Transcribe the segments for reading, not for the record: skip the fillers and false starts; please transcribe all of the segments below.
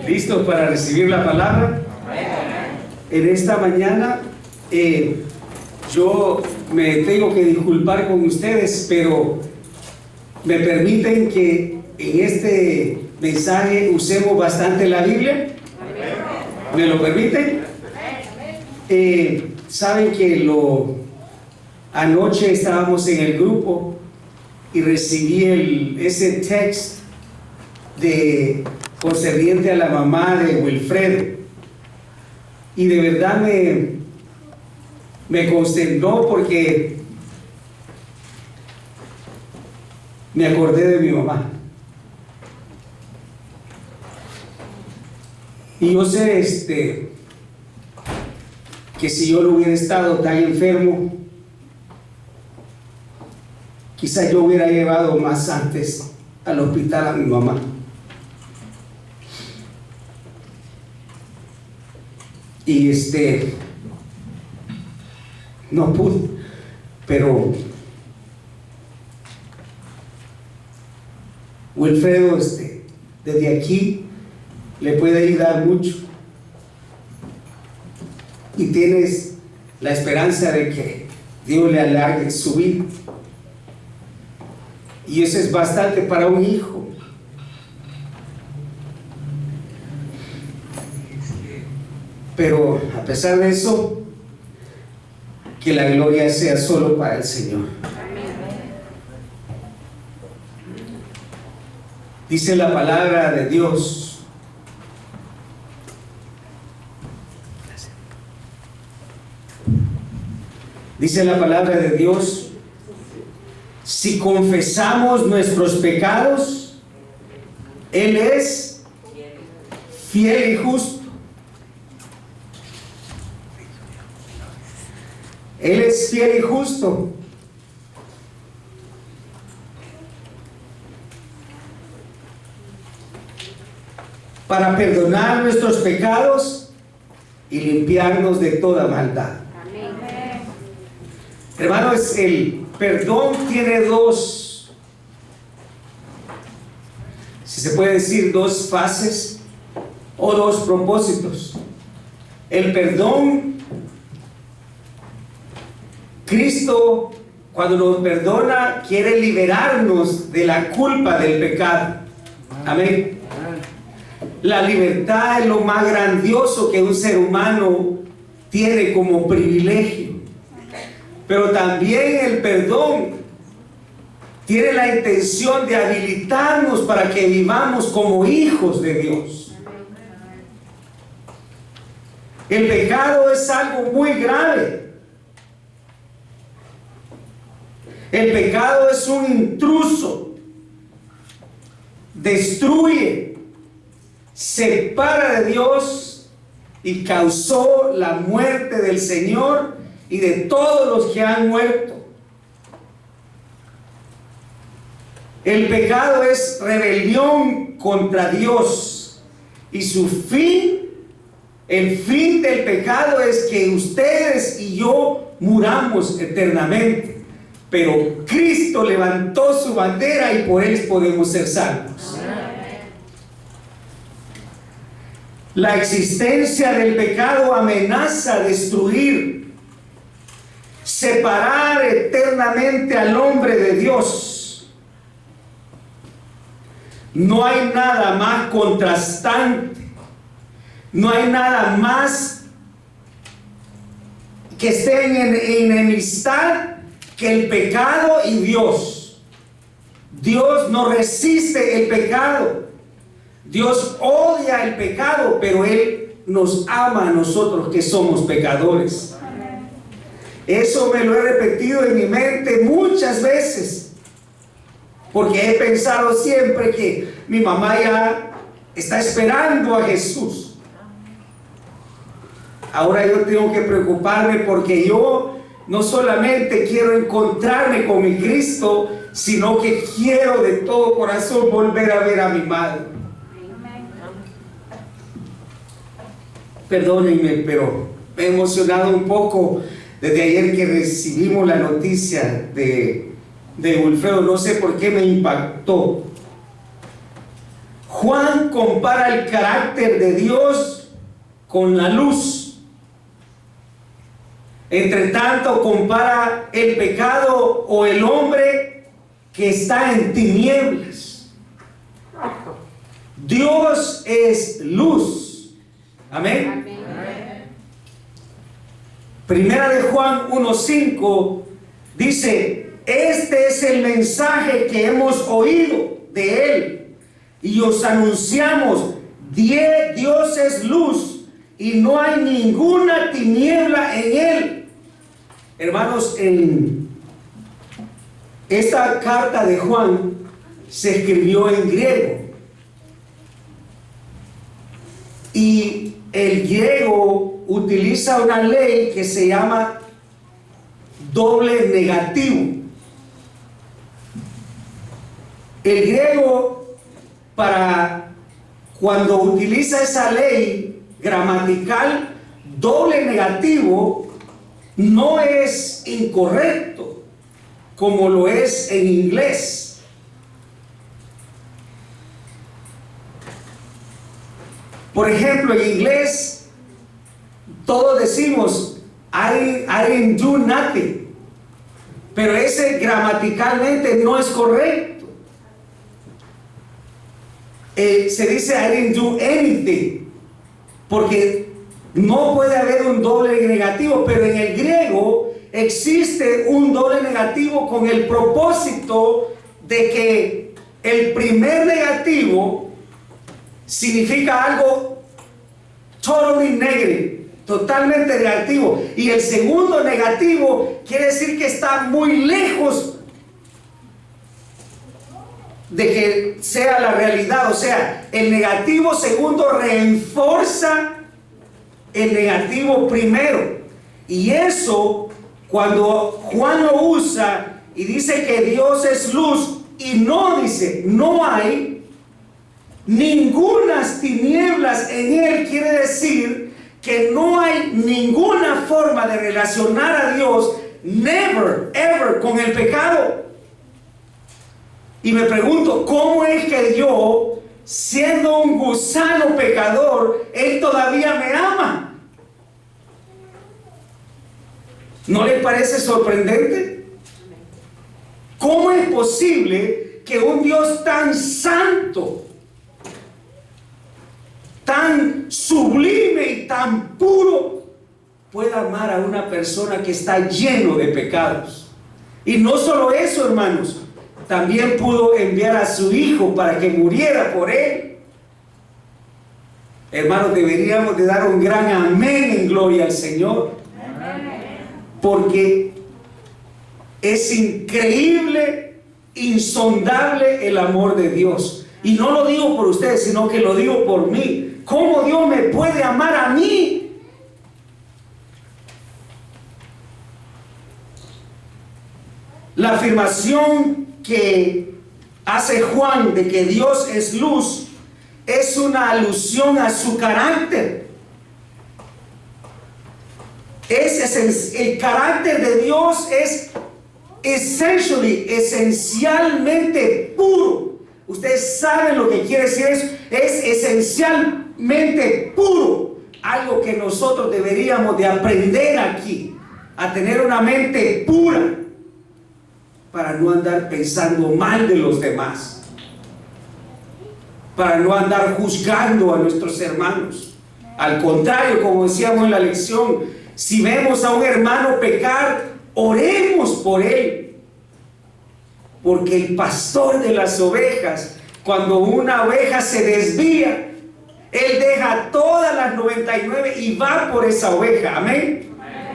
¿Listos para recibir la palabra? En esta mañana yo me tengo que disculpar con ustedes, pero me permiten que en este mensaje usemos bastante la Biblia. ¿Me lo permiten? Saben que anoche estábamos en el grupo y recibí ese texto concerniente a la mamá de Wilfredo, y de verdad me consternó porque me acordé de mi mamá. Y yo sé que si yo no hubiera estado tan enfermo, quizás yo hubiera llevado más antes al hospital a mi mamá. Y no pude, pero Wilfredo desde aquí le puede ayudar mucho, y tienes la esperanza de que Dios le alargue su vida, y eso es bastante para un hijo. Pero a pesar de eso, que la gloria sea solo para el Señor. Dice la palabra de Dios. Dice la palabra de Dios: si confesamos nuestros pecados, Él es fiel y justo. Él es fiel y justo para perdonar nuestros pecados y limpiarnos de toda maldad. Amén. Hermanos, el perdón tiene dos, si se puede decir, dos fases o dos propósitos. El perdón, Cristo, cuando nos perdona, quiere liberarnos de la culpa del pecado. Amén. La libertad es lo más grandioso que un ser humano tiene como privilegio. Pero también el perdón tiene la intención de habilitarnos para que vivamos como hijos de Dios. El pecado es algo muy grave. El pecado es un intruso, destruye, separa de Dios y causó la muerte del Señor y de todos los que han muerto. El pecado es rebelión contra Dios, y su fin, el fin del pecado es que ustedes y yo muramos eternamente. Pero Cristo levantó su bandera y por Él podemos ser salvos. La existencia del pecado amenaza destruir, separar eternamente al hombre de Dios. No hay nada más contrastante, no hay nada más que esté en enemistad que el pecado y Dios. Dios no resiste el pecado. Dios odia el pecado, pero Él nos ama a nosotros que somos pecadores. Eso me lo he repetido en mi mente muchas veces, porque he pensado siempre que mi mamá ya está esperando a Jesús. Ahora yo tengo que preocuparme porque yo no solamente quiero encontrarme con mi Cristo, sino que quiero de todo corazón volver a ver a mi madre. Perdónenme, pero me he emocionado un poco desde ayer que recibimos la noticia de Wilfredo. No sé por qué me impactó. Juan compara el carácter de Dios con la luz. Entre tanto, compara el pecado o el hombre que está en tinieblas. Dios es luz. Amén. Primera de Juan 1:5 dice: este es el mensaje que hemos oído de Él y os anunciamos: Dios es luz y no hay ninguna tiniebla en Él. Hermanos, en esta carta de Juan se escribió en griego. Y el griego utiliza una ley que se llama doble negativo. El griego, para cuando utiliza esa ley gramatical, doble negativo no es incorrecto como lo es en inglés. Por ejemplo, en inglés todos decimos I didn't do nothing, pero ese gramaticalmente no es correcto. Se dice I didn't do anything, porque no puede haber un doble negativo, pero en el griego existe un doble negativo con el propósito de que el primer negativo significa algo totally negative, totalmente negativo, y el segundo negativo quiere decir que está muy lejos de que sea la realidad. O sea, el negativo segundo refuerza el negativo primero, y eso cuando Juan lo usa y dice que Dios es luz y no dice no hay ningunas tinieblas en Él, quiere decir que no hay ninguna forma de relacionar a Dios, never, ever, con el pecado. Y me pregunto, ¿cómo es que yo, siendo un gusano pecador, Él todavía me ama? ¿No les parece sorprendente? ¿Cómo es posible que un Dios tan santo, tan sublime y tan puro pueda amar a una persona que está lleno de pecados? Y no solo eso, hermanos, también pudo enviar a su Hijo para que muriera por él. Hermanos, deberíamos de dar un gran amén en gloria al Señor, porque es increíble, insondable el amor de Dios. Y no lo digo por ustedes, sino que lo digo por mí. ¿Cómo Dios me puede amar a mí? La afirmación que hace Juan de que Dios es luz es una alusión a su carácter. El carácter de Dios es esencialmente puro. Ustedes saben lo que quiere decir eso. Es esencialmente puro. Algo que nosotros deberíamos de aprender aquí, a tener una mente pura, para no andar pensando mal de los demás, para no andar juzgando a nuestros hermanos. Al contrario, como decíamos en la lección, si vemos a un hermano pecar, oremos por él, porque el pastor de las ovejas, cuando una oveja se desvía, él deja todas las 99 y va por esa oveja. Amén.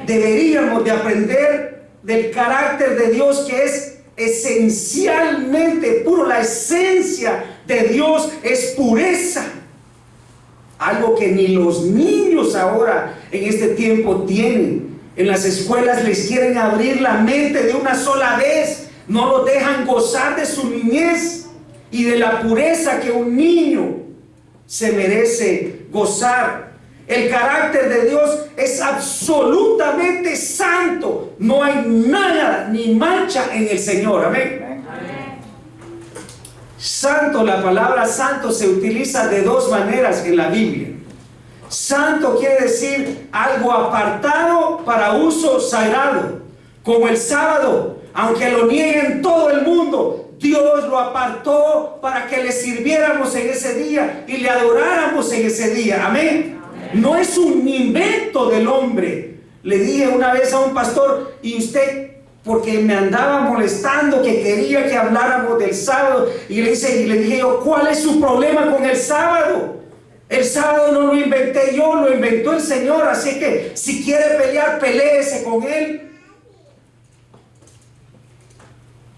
Deberíamos de aprender del carácter de Dios, que es esencialmente puro. La esencia de Dios es pureza, algo que ni los niños ahora en este tiempo tienen. En las escuelas les quieren abrir la mente de una sola vez, no los dejan gozar de su niñez y de la pureza que un niño se merece gozar. El carácter de Dios es absolutamente santo. No hay nada ni mancha en el Señor. Amén. Santo, la palabra santo se utiliza de dos maneras en la Biblia. Santo quiere decir algo apartado para uso sagrado, como el sábado. Aunque lo nieguen todo el mundo, Dios lo apartó para que le sirviéramos en ese día y le adoráramos en ese día. Amén. No es un invento del hombre. Le dije una vez a un pastor, y usted, porque me andaba molestando, que quería que habláramos del sábado, y le dije yo, ¿cuál es su problema con el sábado? El sábado no lo inventé yo, lo inventó el Señor. Así que si quiere pelear, peléese con Él.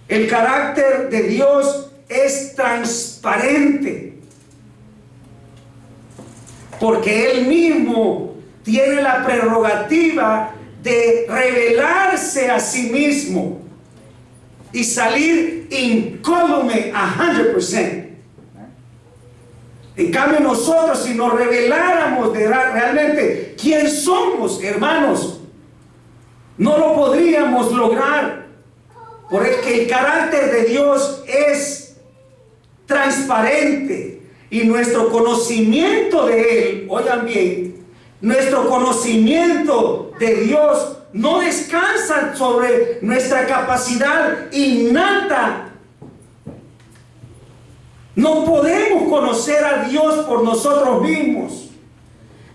El carácter de Dios es transparente, porque Él mismo tiene la prerrogativa de revelarse a sí mismo y salir incólume 100%. En cambio, nosotros, si nos reveláramos de realmente quién somos, hermanos, no lo podríamos lograr. Porque el carácter de Dios es transparente y nuestro conocimiento de Él, oigan bien, nuestro conocimiento de Dios no descansa sobre nuestra capacidad innata. No podemos conocer a Dios por nosotros mismos.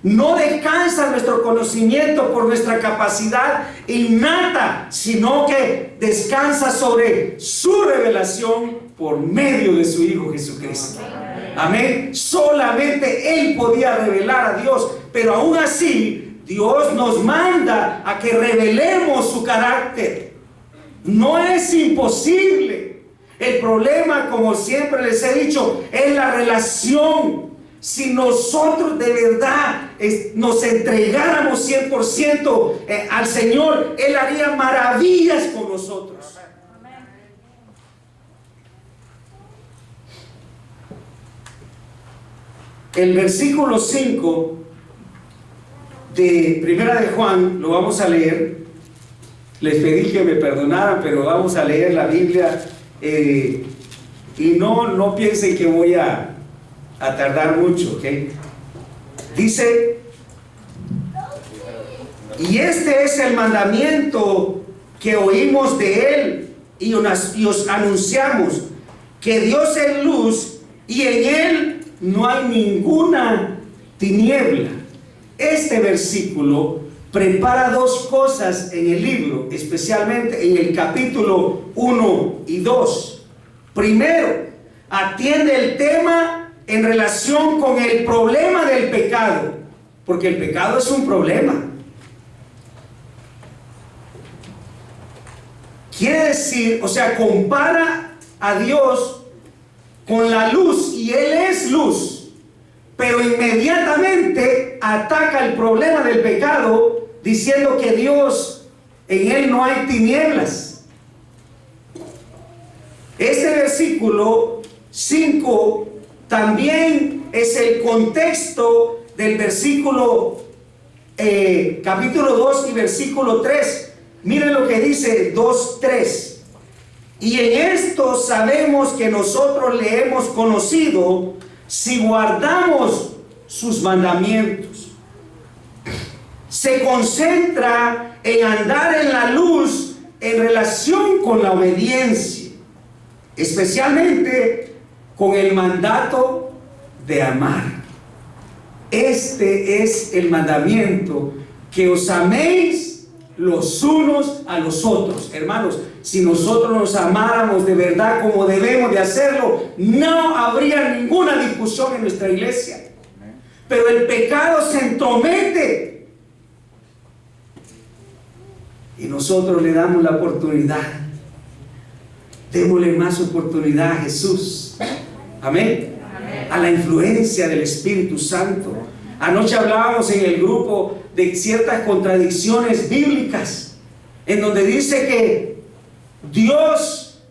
No descansa nuestro conocimiento por nuestra capacidad innata, sino que descansa sobre su revelación por medio de su Hijo Jesucristo. Amén. Solamente Él podía revelar a Dios, pero aún así Dios nos manda a que revelemos su carácter. No es imposible. El problema, como siempre les he dicho, es la relación. Si nosotros de verdad nos entregáramos 100% al Señor, Él haría maravillas con nosotros. El versículo 5 de Primera de Juan lo vamos a leer. Les pedí que me perdonaran, pero vamos a leer la Biblia y no piensen que voy a tardar mucho, ¿ok? Dice, y este es el mandamiento que oímos de Él y os anunciamos, que Dios es luz y en Él no hay ninguna tiniebla. Este versículo prepara dos cosas en el libro, especialmente en el capítulo 1 y 2. Primero, atiende el tema en relación con el problema del pecado, porque el pecado es un problema. Quiere decir, o sea, compara a Dios con la luz, y Él es luz, pero inmediatamente ataca el problema del pecado diciendo que Dios, en Él no hay tinieblas. Este versículo 5 también es el contexto del versículo capítulo 2 y versículo 3. Miren lo que dice 2:3. Y en esto sabemos que nosotros le hemos conocido si guardamos sus mandamientos. Se concentra en andar en la luz en relación con la obediencia, especialmente con el mandato de amar. Este es el mandamiento, que os améis los unos a los otros. Hermanos, si nosotros nos amáramos de verdad como debemos de hacerlo, no habría ninguna discusión en nuestra iglesia. Pero el pecado se entromete y nosotros le damos la oportunidad. Démosle más oportunidad a Jesús. Amén. A la influencia del Espíritu Santo. Anoche hablábamos en el grupo de ciertas contradicciones bíblicas, en donde dice que Dios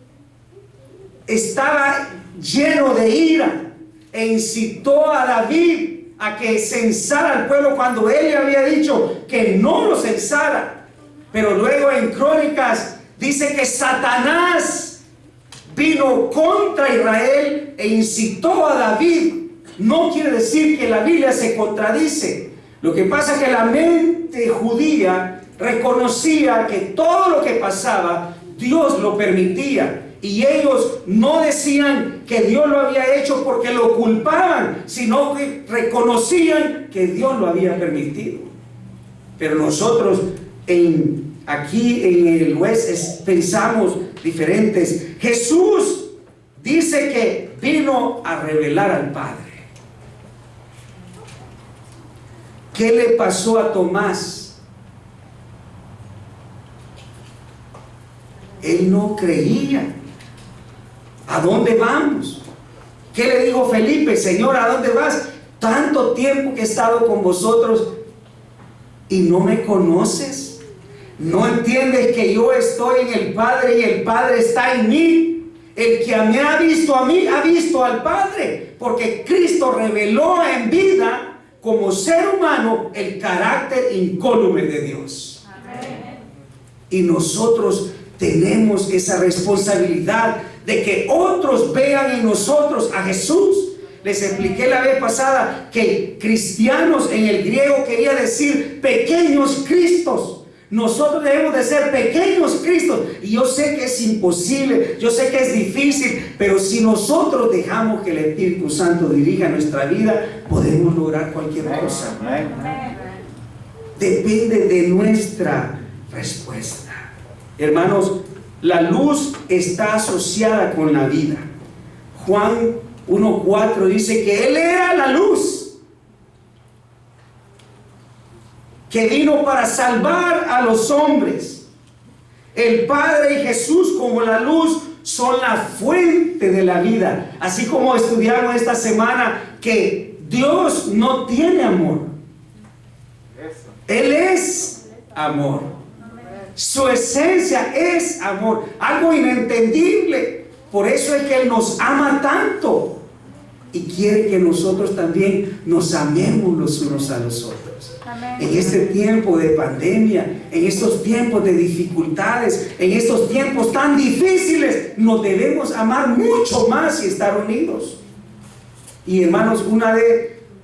estaba lleno de ira e incitó a David a que censara al pueblo cuando él le había dicho que no lo censara. Pero luego en Crónicas dice que Satanás vino contra Israel e incitó a David. No quiere decir que la Biblia se contradice. Lo que pasa es que la mente judía reconocía que todo lo que pasaba, Dios lo permitía. Y ellos no decían que Dios lo había hecho porque lo culpaban, sino que reconocían que Dios lo había permitido. Pero nosotros aquí en el West pensamos diferentes. Jesús dice que vino a revelar al Padre. ¿Qué le pasó a Tomás? Él no creía. ¿A dónde vamos? ¿Qué le dijo Felipe? Señor, ¿a dónde vas? Tanto tiempo que he estado con vosotros y no me conoces. ¿No entiendes que yo estoy en el Padre y el Padre está en mí? El que me ha visto a mí, ha visto al Padre, porque Cristo reveló en vida, como ser humano, el carácter incólume de Dios. Amén. Y nosotros tenemos esa responsabilidad de que otros vean en nosotros a Jesús. Les expliqué la vez pasada que cristianos en el griego quería decir pequeños Cristos. Nosotros debemos de ser pequeños Cristos. Y yo sé que es imposible, yo sé que es difícil, pero si nosotros dejamos que el Espíritu Santo dirija nuestra vida, podemos lograr cualquier cosa. Depende de nuestra respuesta. Hermanos, la luz está asociada con la vida. Juan 1:4 dice que Él era la luz, que vino para salvar a los hombres. El Padre y Jesús como la luz son la fuente de la vida. Así como estudiamos esta semana que Dios no tiene amor. Él es amor. Su esencia es amor, algo inentendible. Por eso es que Él nos ama tanto y quiere que nosotros también nos amemos los unos a los otros. Amén. En este tiempo de pandemia, en estos tiempos de dificultades, en estos tiempos tan difíciles, nos debemos amar mucho más y estar unidos. Y hermanos,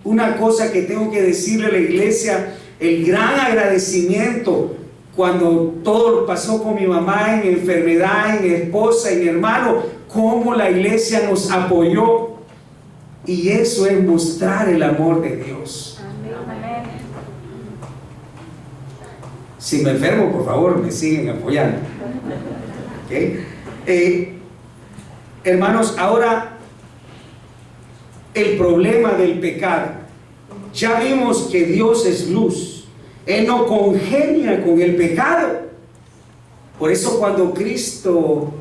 una cosa que tengo que decirle a la iglesia, el gran agradecimiento cuando todo pasó con mi mamá, en enfermedad, en mi esposa, en mi hermano, cómo la iglesia nos apoyó. Y eso es mostrar el amor de Dios. Amén. Si me enfermo, por favor, me siguen apoyando. ¿Okay? Hermanos, ahora el problema del pecado. Ya vimos que Dios es luz. Él no congenia con el pecado. Por eso cuando Cristo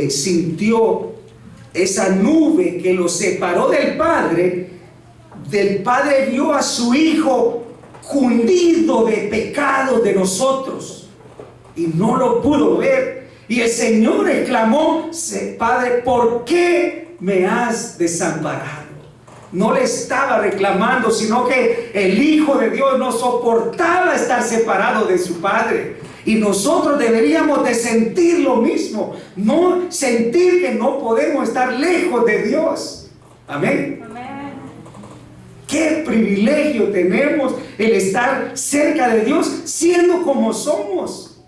sintió esa nube que lo separó del Padre vio a su Hijo cundido de pecado de nosotros y no lo pudo ver. Y el Señor exclamó: Padre, ¿por qué me has desamparado? No le estaba reclamando, sino que el Hijo de Dios no soportaba estar separado de su Padre. Y nosotros deberíamos de sentir lo mismo, no sentir que no podemos estar lejos de Dios. Amén. Amén. Qué privilegio tenemos el estar cerca de Dios siendo como somos.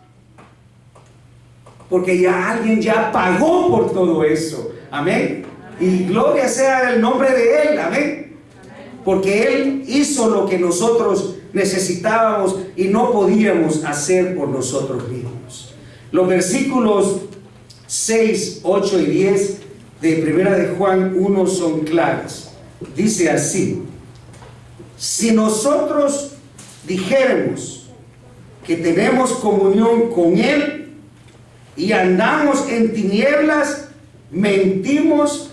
Porque ya alguien ya pagó por todo eso. Amén. Y gloria sea el nombre de Él, amén. Porque Él hizo lo que nosotros necesitábamos y no podíamos hacer por nosotros mismos. Los versículos 6, 8 y 10 de Primera de Juan 1 son claros. Dice así: si nosotros dijéramos que tenemos comunión con Él y andamos en tinieblas, mentimos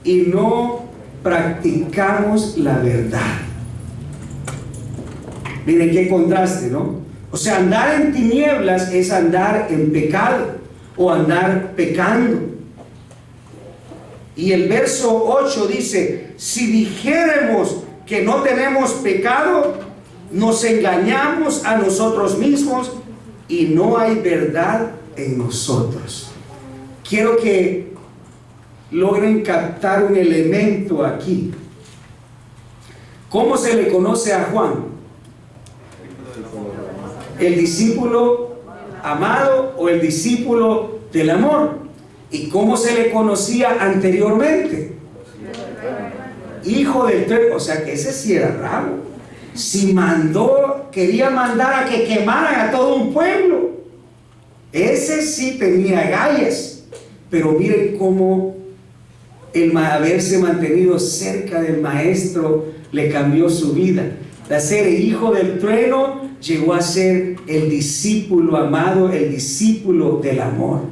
y no practicamos la verdad. Miren qué contraste, ¿no? O sea, andar en tinieblas es andar en pecado o andar pecando. Y el verso 8 dice: si dijéramos que no tenemos pecado, nos engañamos a nosotros mismos y no hay verdad en nosotros. quiero que logren captar un elemento aquí. ¿Cómo se le conoce a Juan? ¿El discípulo amado o el discípulo del amor? ¿Y cómo se le conocía anteriormente? Hijo del trueno. O sea que ese sí era bravo. Si quería mandar a que quemaran a todo un pueblo, ese sí tenía agallas. Pero miren cómo el haberse mantenido cerca del maestro le cambió su vida. De ser el hijo del trueno llegó a ser el discípulo amado, el discípulo del amor.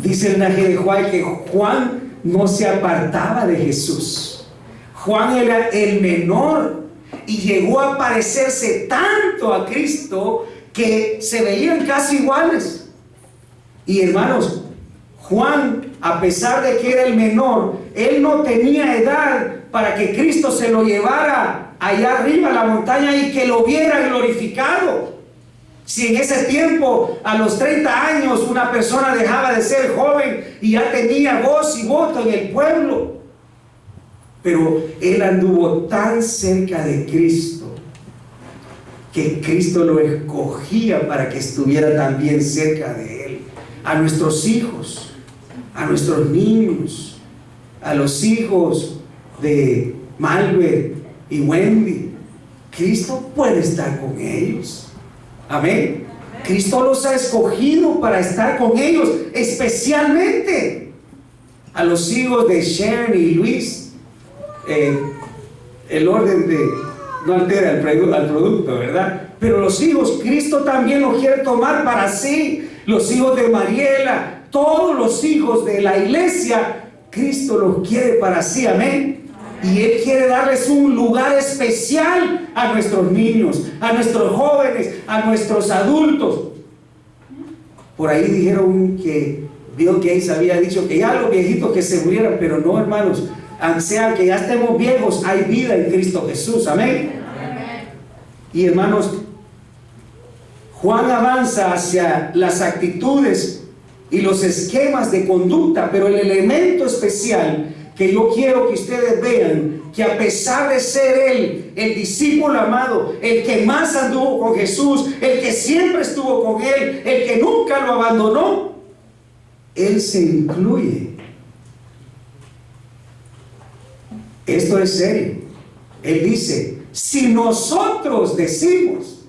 Dice el linaje de Juan que Juan no se apartaba de Jesús. Juan era el menor y llegó a parecerse tanto a Cristo que se veían casi iguales. Y hermanos, Juan, a pesar de que era el menor, él no tenía edad para que Cristo se lo llevara allá arriba a la montaña y que lo viera glorificado. Si en ese tiempo, a los 30 años, una persona dejaba de ser joven y ya tenía voz y voto en el pueblo. Pero él anduvo tan cerca de Cristo que Cristo lo escogía para que estuviera también cerca de él. A nuestros hijos, a nuestros niños, a los hijos de Malver y Wendy, Cristo puede estar con ellos. Amén. Cristo los ha escogido para estar con ellos, especialmente a los hijos de Sharon y Luis. El orden no altera al producto, ¿verdad? Pero los hijos, Cristo también los quiere tomar para sí. Los hijos de Mariela, todos los hijos de la iglesia, Cristo los quiere para sí. Amén. Y Él quiere darles un lugar especial a nuestros niños, a nuestros jóvenes, a nuestros adultos. Por ahí dijeron que Bill Gates había dicho que ya los viejitos que se murieran, pero no, hermanos, sea que ya estemos viejos, hay vida en Cristo Jesús. Amén. Y hermanos, Juan avanza hacia las actitudes y los esquemas de conducta, pero el elemento especial que yo quiero que ustedes vean, que a pesar de ser él el discípulo amado, el que más anduvo con Jesús, el que siempre estuvo con él, el que nunca lo abandonó, él se incluye. Esto es serio. Él dice: si nosotros decimos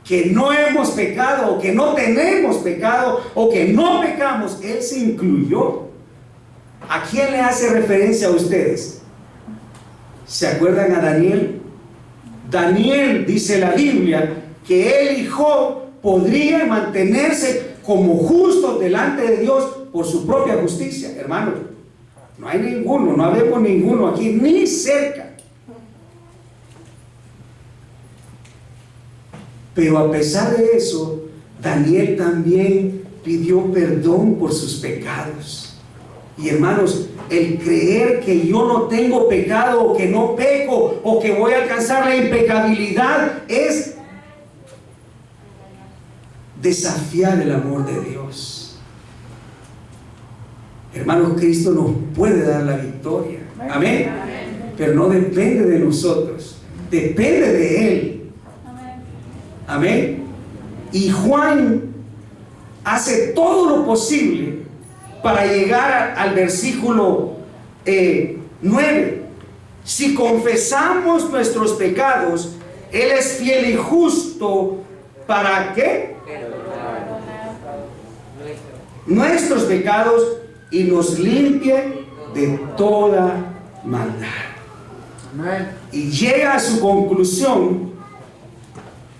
que no hemos pecado, o que no tenemos pecado, o que no pecamos, él se incluyó. ¿A quién le hace referencia a ustedes? ¿Se acuerdan a Daniel? Daniel, dice la Biblia, que él y Job podrían mantenerse como justos delante de Dios por su propia justicia. Hermanos, no hay ninguno, no habemos ninguno aquí, ni cerca. Pero a pesar de eso, Daniel también pidió perdón por sus pecados. Y hermanos, el creer que yo no tengo pecado, o que no peco, o que voy a alcanzar la impecabilidad, es desafiar el amor de Dios. Hermanos, Cristo nos puede dar la victoria. Amén. Pero no depende de nosotros, depende de Él. Amén. Y Juan hace todo lo posible para llegar al versículo 9. Si confesamos nuestros pecados, Él es fiel y justo para ¿qué? Nuestros pecados, y nos limpie de toda maldad. Y llega a su conclusión,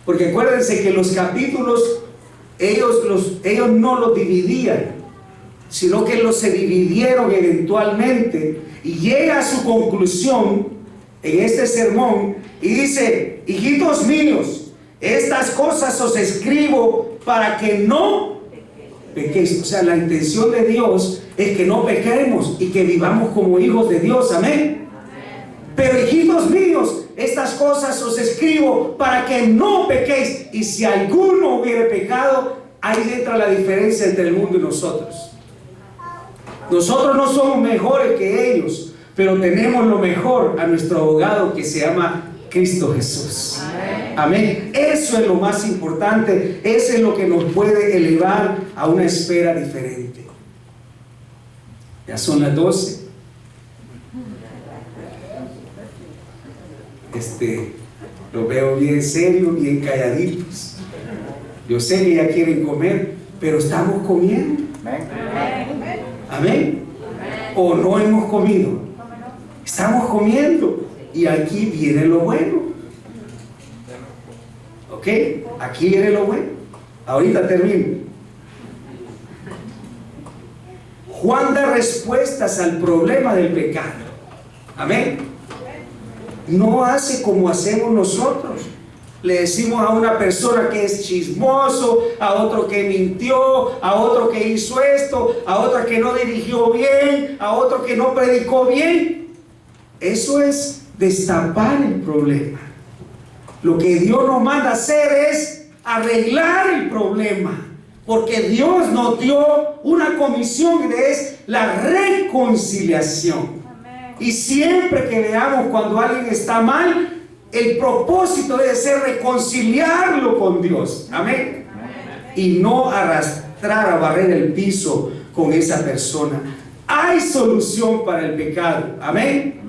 porque acuérdense que los capítulos ellos no los dividían, sino que los se dividieron eventualmente, y llega a su conclusión en este sermón y dice: hijitos míos, estas cosas os escribo para que no pequéis. O sea, la intención de Dios es que no pequemos y que vivamos como hijos de Dios. Amén. Pero hijitos míos, estas cosas os escribo para que no pequéis, y si alguno hubiere pecado, ahí entra la diferencia entre el mundo y nosotros. Nosotros no somos mejores que ellos, pero tenemos lo mejor a nuestro abogado, que se llama Cristo Jesús. Amén. Eso es lo más importante. Eso es lo que nos puede elevar a una esfera diferente. Ya son las 12. Los veo bien serios, bien calladitos. Yo sé que ya quieren comer, pero estamos comiendo. Amén. O no hemos comido. Estamos comiendo. Y aquí viene lo bueno. ¿Ok? Aquí viene lo bueno. Ahorita termino. Juan da respuestas al problema del pecado. Amén. No hace como hacemos nosotros. Le decimos a una persona que es chismoso, a otro que mintió, a otro que hizo esto, a otro que no dirigió bien, a otro que no predicó bien. Eso es destapar el problema. Lo que Dios nos manda hacer es arreglar el problema, porque Dios nos dio una comisión que es la reconciliación. Y siempre que veamos cuando alguien está mal, el propósito debe ser reconciliarlo con Dios. Amén. Y no arrastrar a barrer el piso con esa persona. Hay solución para el pecado. Amén.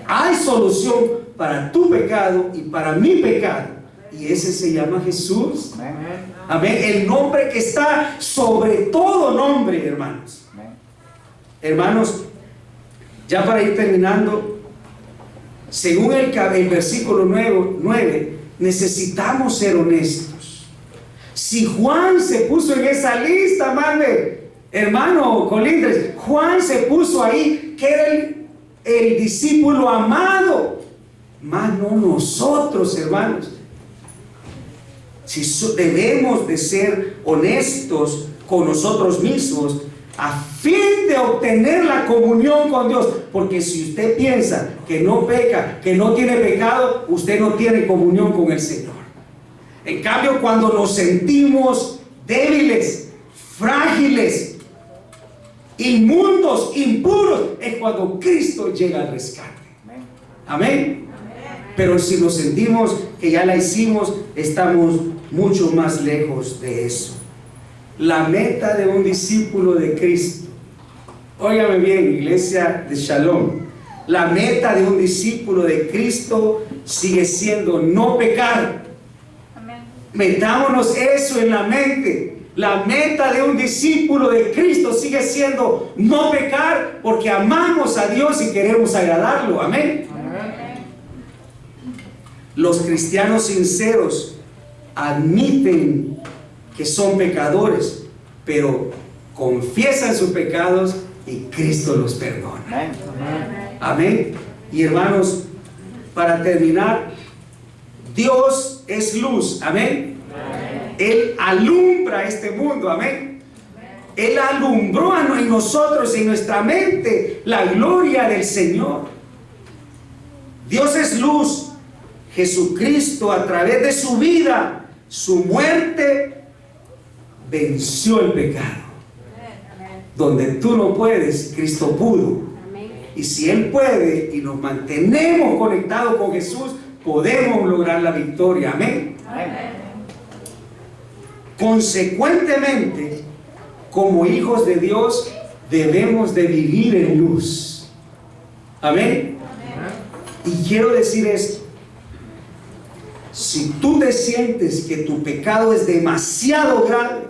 Hay solución para tu pecado y para mi pecado. Y ese se llama Jesús. Amén. El nombre que está sobre todo nombre, hermanos. Hermanos, ya para ir terminando, según el versículo 9, necesitamos ser honestos. Si Juan se puso en esa lista, hermano Colindres, Juan se puso ahí, que era el discípulo amado, más no nosotros, hermanos. Si debemos de ser honestos con nosotros mismos, a fin de obtener la comunión con Dios. Porque si usted piensa que no peca, que no tiene pecado, usted no tiene comunión con el Señor. En cambio, cuando nos sentimos débiles, frágiles, inmundos, impuros, es cuando Cristo llega al rescate. Amén. Pero si nos sentimos que ya la hicimos, estamos mucho más lejos de eso. La meta de un discípulo de Cristo, óigame bien, iglesia de Shalom, la meta de un discípulo de Cristo sigue siendo no pecar. Amén. Metámonos eso en la mente. La meta de un discípulo de Cristo sigue siendo no pecar, porque amamos a Dios y queremos agradarlo. Amén. Amén. Los cristianos sinceros admiten que son pecadores, pero confiesan sus pecados y Cristo los perdona. Amén. Amén. Y hermanos, para terminar, Dios es luz. Amén. Él alumbra este mundo. Amén. Él alumbró en nosotros, en nuestra mente, la gloria del Señor. Dios es luz. Jesucristo, a través de su vida, su muerte, venció el pecado. Donde tú no puedes, Cristo pudo. Y si Él puede y nos mantenemos conectados con Jesús, podemos lograr la victoria. Amén. Consecuentemente, como hijos de Dios, debemos de vivir en luz. Amén. Y quiero decir esto: si tú te sientes que tu pecado es demasiado grave,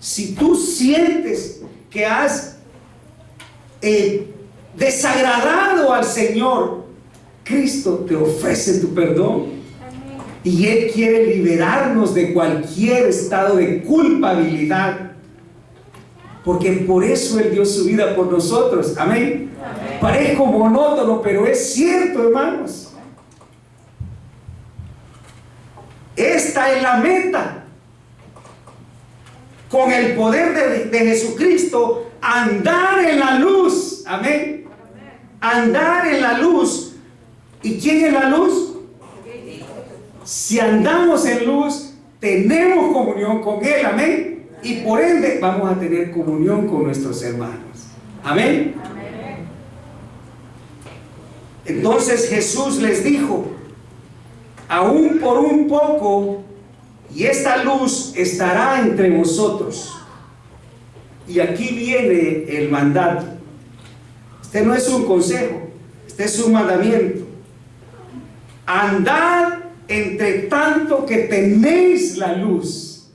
si tú sientes que has desagradado al Señor, Cristo te ofrece tu perdón. Y Él quiere liberarnos de cualquier estado de culpabilidad, porque por eso Él dio su vida por nosotros. Amén. Parezco monótono, pero es cierto, hermanos. Esta es la meta. Con el poder de Jesucristo, andar en la luz. Amén. Andar en la luz. ¿Y quién es la luz? Si andamos en luz, tenemos comunión con Él, amén, y por ende vamos a tener comunión con nuestros hermanos, amén. Entonces Jesús les dijo: aún por un poco, y esta luz estará entre vosotros. Y aquí viene el mandato. Este no es un consejo, este es un mandamiento. Andad entre tanto que tenéis la luz.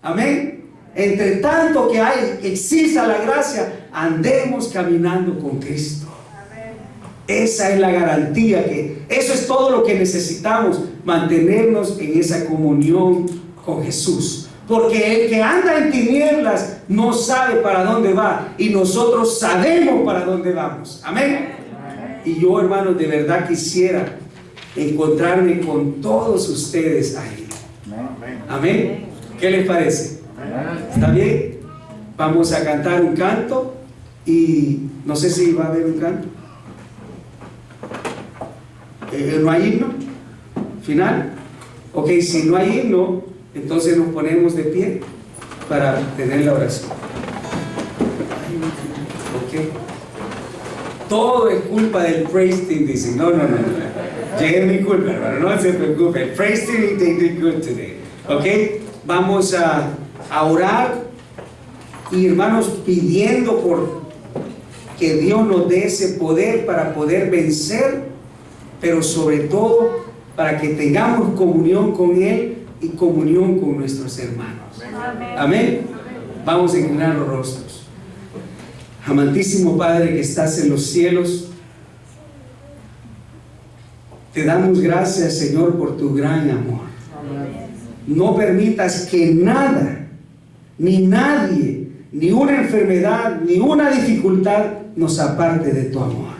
Amén. Entre tanto que exista la gracia, andemos caminando con Cristo. Esa es la garantía, que eso es todo lo que necesitamos, mantenernos en esa comunión con Jesús. Porque el que anda en tinieblas no sabe para dónde va, y nosotros sabemos para dónde vamos. Amén. Y yo, hermanos, de verdad quisiera encontrarme con todos ustedes ahí. Amén. ¿Qué les parece? ¿Está bien? Vamos a cantar un canto, y no sé si va a haber un canto. ¿No hay himno final? Ok, si no hay himno, entonces nos ponemos de pie para tener la oración. Ok. Todo es culpa del praise team, dicen. No. Es mi culpa, hermano, no se preocupe. El praise team, they did good today. Ok, vamos a orar, y hermanos, pidiendo por que Dios nos dé ese poder para poder vencer, pero sobre todo para que tengamos comunión con Él y comunión con nuestros hermanos. Amén. Vamos a inclinar los rostros. Amantísimo Padre que estás en los cielos, te damos gracias, Señor, por tu gran amor. No permitas que nada, ni nadie, ni una enfermedad, ni una dificultad nos aparte de tu amor.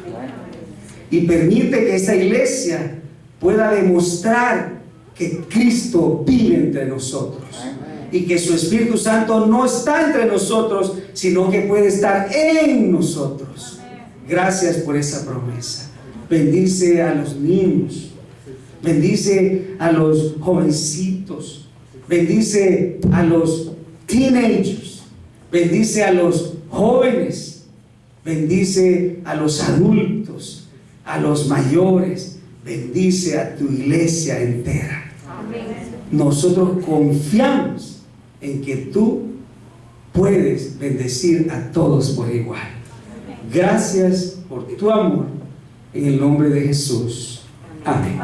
Y permite que esta iglesia pueda demostrar que Cristo vive entre nosotros, y que su Espíritu Santo no está entre nosotros, sino que puede estar en nosotros. Gracias por esa promesa. Bendice a los niños, bendice a los jovencitos, bendice a los teenagers, bendice a los jóvenes, bendice a los adultos, a los mayores, bendice a tu iglesia entera. Nosotros confiamos en que tú puedes bendecir a todos por igual. Gracias por tu amor, en el nombre de Jesús. Amén.